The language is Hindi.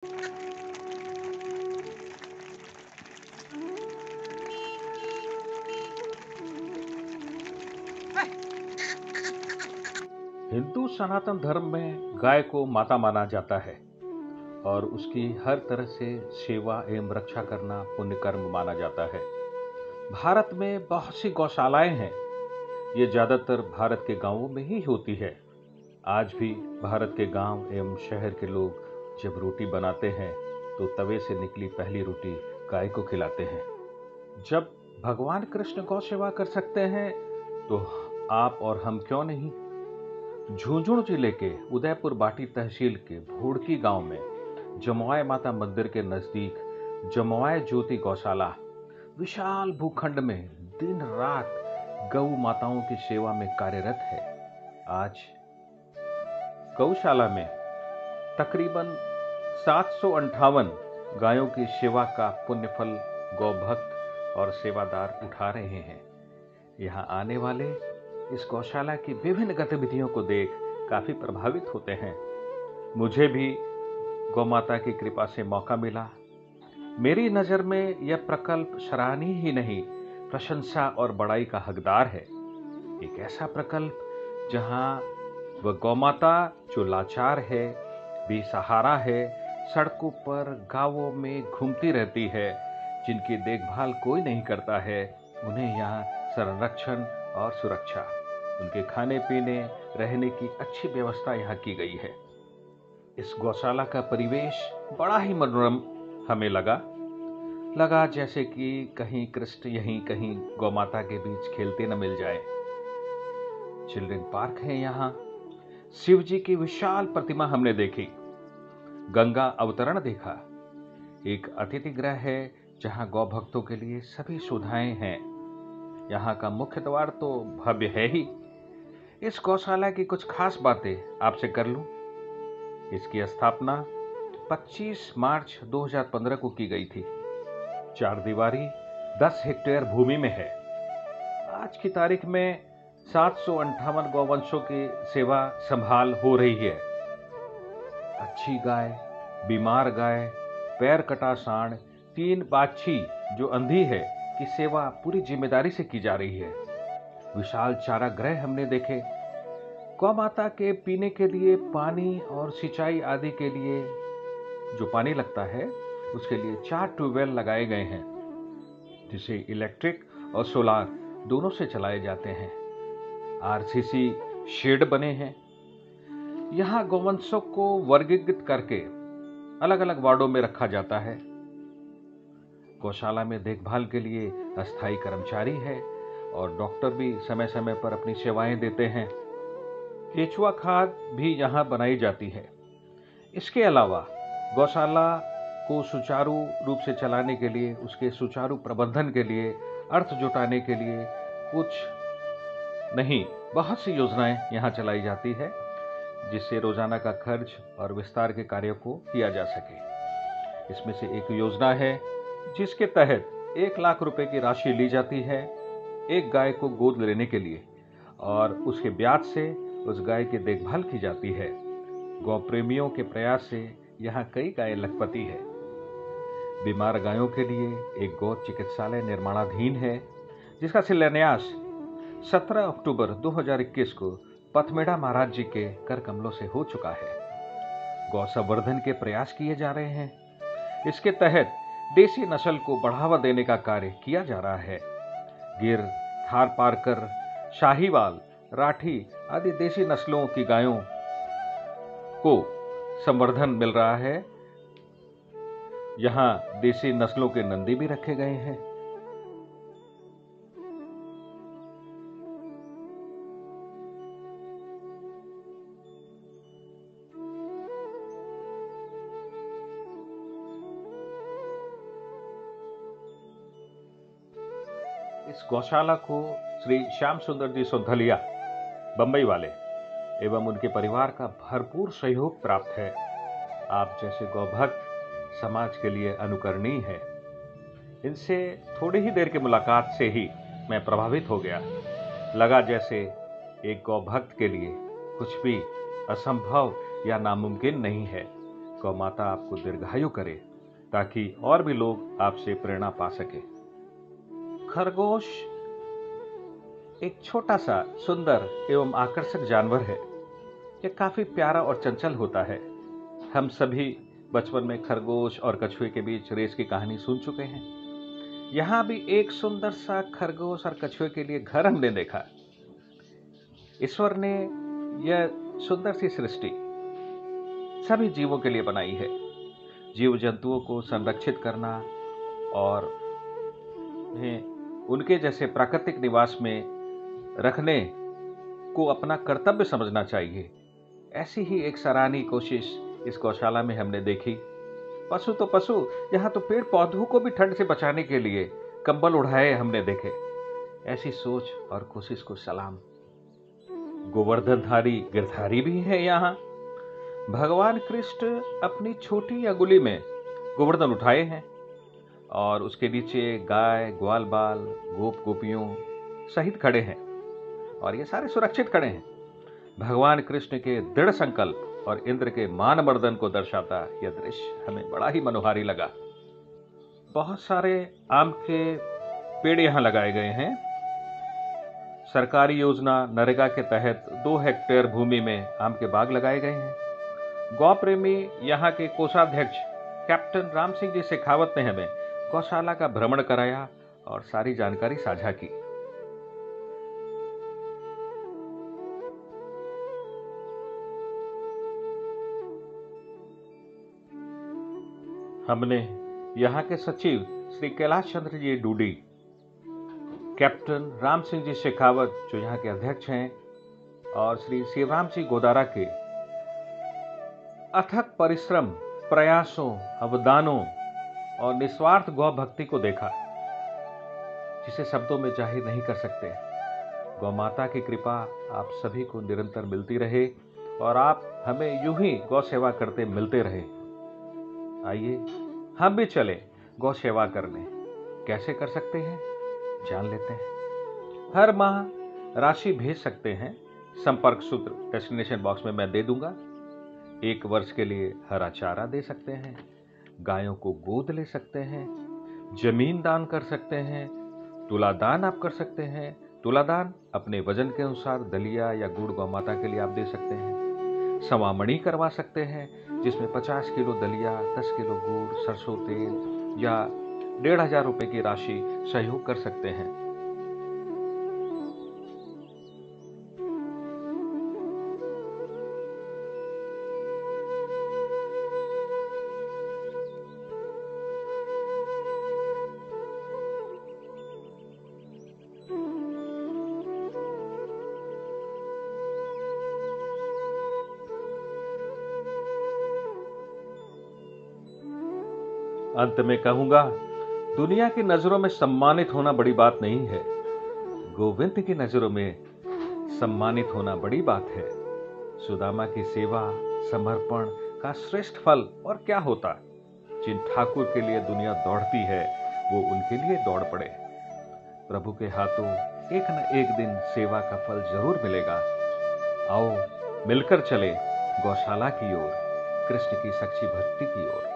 हिंदू सनातन धर्म में गाय को माता माना जाता है और उसकी हर तरह से सेवा एवं रक्षा करना पुण्य कर्म माना जाता है। भारत में बहुत सी गौशालाएं हैं। ये ज्यादातर भारत के गांवों में ही होती है। आज भी भारत के गांव एवं शहर के लोग जब रोटी बनाते हैं तो तवे से निकली पहली रोटी गाय को खिलाते हैं। जब भगवान कृष्ण गौ सेवा कर सकते हैं तो आप और हम क्यों नहीं। झुंझुनू जिले के उदयपुर बाटी तहसील के भोड़की गांव में जमवाय माता मंदिर के नजदीक जमवाय ज्योति गौशाला विशाल भूखंड में दिन रात गौ माताओं की सेवा में कार्यरत है। आज गौशाला में तकरीबन 758 गायों की सेवा का पुण्यफल गौभक्त और सेवादार उठा रहे हैं। यहाँ आने वाले इस गौशाला की विभिन्न गतिविधियों को देख काफी प्रभावित होते हैं। मुझे भी गौ माता की कृपा से मौका मिला। मेरी नजर में यह प्रकल्प सराहनीय ही नहीं, प्रशंसा और बड़ाई का हकदार है। एक ऐसा प्रकल्प जहां वह गौ माता जो लाचार है, बेसहारा है, सड़कों पर गांवों में घूमती रहती है, जिनकी देखभाल कोई नहीं करता है, उन्हें यहाँ संरक्षण और सुरक्षा, उनके खाने पीने रहने की अच्छी व्यवस्था यहाँ की गई है। इस गौशाला का परिवेश बड़ा ही मनोरम हमें लगा जैसे कि कहीं कृष्ण यहीं कहीं गौ माता के बीच खेलते न मिल जाए। चिल्ड्रन पार्क है यहाँ। शिव जी की विशाल प्रतिमा हमने देखी। गंगा अवतरण देखा। एक अतिथि गृह है जहाँ गौ भक्तों के लिए सभी सुविधाएं हैं। यहाँ का मुख्य द्वार तो भव्य है ही। इस गौशाला की कुछ खास बातें आपसे कर लूं। इसकी स्थापना 25 मार्च 2015 को की गई थी। 4 दीवारी 10 हेक्टेयर भूमि में है। आज की तारीख में 758 गौवंशों की सेवा संभाल हो रही है। अच्छी गाय, बीमार गाय, पैर कटा सांड, 3 बाछी जो अंधी है की सेवा पूरी जिम्मेदारी से की जा रही है। विशाल चारागृह हमने देखे। गौ माता के पीने के लिए पानी और सिंचाई आदि के लिए जो पानी लगता है उसके लिए 4 ट्यूबवेल लगाए गए हैं, जिसे इलेक्ट्रिक और सोलार दोनों से चलाए जाते हैं। आरसीसी शेड बने हैं। यहाँ गौवंशों को वर्गीकृत करके अलग अलग वार्डों में रखा जाता है। गौशाला में देखभाल के लिए अस्थायी कर्मचारी है और डॉक्टर भी समय समय पर अपनी सेवाएं देते हैं। केचुआ खाद भी यहाँ बनाई जाती है। इसके अलावा गौशाला को सुचारू रूप से चलाने के लिए, उसके सुचारू प्रबंधन के लिए, अर्थ जुटाने के लिए कुछ नहीं, बहुत सी योजनाएं यहाँ चलाई जाती है, जिससे रोजाना का खर्च और विस्तार के कार्यों को किया जा सके। इसमें से एक योजना है जिसके तहत 1 लाख रुपए की राशि ली जाती है एक गाय को गोद लेने के लिए, और उसके ब्याज से उस गाय की देखभाल की जाती है। गौ प्रेमियों के प्रयास से यहाँ कई गायें लखपति है। बीमार गायों के लिए एक गौ चिकित्सालय निर्माणाधीन है, जिसका शिलान्यास 17 अक्टूबर 2021 को पथमेड़ा महाराज जी के कर कमलों से हो चुका है। गौ संवर्धन के प्रयास किए जा रहे हैं। इसके तहत देसी नस्ल को बढ़ावा देने का कार्य किया जा रहा है। गिर, थारपारकर, शाहीवाल, राठी आदि देसी नस्लों की गायों को संवर्धन मिल रहा है। यहाँ देसी नस्लों के नंदी भी रखे गए हैं। इस गौशाला को श्री श्याम सुंदर जी सोंधलिया बंबई वाले एवं उनके परिवार का भरपूर सहयोग प्राप्त है। आप जैसे गौभक्त समाज के लिए अनुकरणीय है। इनसे थोड़ी ही देर की मुलाकात से ही मैं प्रभावित हो गया। लगा जैसे एक गौभक्त के लिए कुछ भी असंभव या नामुमकिन नहीं है। गौ माता आपको दीर्घायु करे ताकि और भी लोग आपसे प्रेरणा पा सके। खरगोश एक छोटा सा सुंदर एवं आकर्षक जानवर है। यह काफी प्यारा और चंचल होता है। हम सभी बचपन में खरगोश और कछुए के बीच रेस की कहानी सुन चुके हैं। यहाँ भी एक सुंदर सा खरगोश और कछुए के लिए घर हमने देखा। ईश्वर ने यह सुंदर सी सृष्टि सभी जीवों के लिए बनाई है। जीव जंतुओं को संरक्षित करना और उन्हें उनके जैसे प्राकृतिक निवास में रखने को अपना कर्तव्य समझना चाहिए। ऐसी ही एक सराहनीय कोशिश इस गौशाला में हमने देखी। पशु तो पशु, यहाँ तो पेड़ पौधों को भी ठंड से बचाने के लिए कंबल उड़ाए हमने देखे। ऐसी सोच और कोशिश को सलाम। गोवर्धनधारी गिरधारी भी है यहाँ। भगवान कृष्ण अपनी छोटी अंगुली में गोवर्धन उठाए हैं और उसके नीचे गाय, ग्वाल बाल, गोप गोपियों सहित खड़े हैं और ये सारे सुरक्षित खड़े हैं। भगवान कृष्ण के दृढ़ संकल्प और इंद्र के मान मर्दन को दर्शाता यह दृश्य हमें बड़ा ही मनोहारी लगा। बहुत सारे आम के पेड़ यहाँ लगाए गए हैं। सरकारी योजना नरेगा के तहत 2 हेक्टेयर भूमि में आम के बाग लगाए गए हैं। गौ प्रेमी यहाँ के कोषाध्यक्ष कैप्टन राम सिंह जी शेखावत ने हमें गौशाला का भ्रमण कराया और सारी जानकारी साझा की। हमने यहाँ के सचिव श्री कैलाश चंद्र जी डूडी, कैप्टन राम सिंह जी शेखावत जो यहाँ के अध्यक्ष हैं, और श्री शिवराम जी गोदारा के अथक परिश्रम, प्रयासों, अवदानों और निस्वार्थ गौ भक्ति को देखा, जिसे शब्दों में जाहिर नहीं कर सकते। गौ माता की कृपा आप सभी को निरंतर मिलती रहे और आप हमें यूं ही गौ सेवा करते मिलते रहे। आइए हम भी चले गौ सेवा करने। कैसे कर सकते हैं जान लेते हैं। हर माह राशि भेज सकते हैं। संपर्क सूत्र डेस्टिनेशन बॉक्स में मैं दे दूंगा। 1 वर्ष के लिए हरा चारा दे सकते हैं, गायों को गोद ले सकते हैं, जमीन दान कर सकते हैं, तुला दान आप कर सकते हैं। तुला दान अपने वजन के अनुसार दलिया या गुड़ गौ माता के लिए आप दे सकते हैं। सवामणि करवा सकते हैं, जिसमें 50 किलो दलिया, 10 किलो गुड़, सरसों तेल या 1,500 रुपए की राशि सहयोग कर सकते हैं। अंत में कहूंगा, दुनिया की नजरों में सम्मानित होना बड़ी बात नहीं है, गोविंद की नजरों में सम्मानित होना बड़ी बात है। सुदामा की सेवा, समर्पण का श्रेष्ठ फल और क्या होता। जिन ठाकुर के लिए दुनिया दौड़ती है, वो उनके लिए दौड़ पड़े। प्रभु के हाथों एक न एक दिन सेवा का फल जरूर मिलेगा। आओ मिलकर चले गौशाला की ओर, कृष्ण की सच्ची भक्ति की ओर।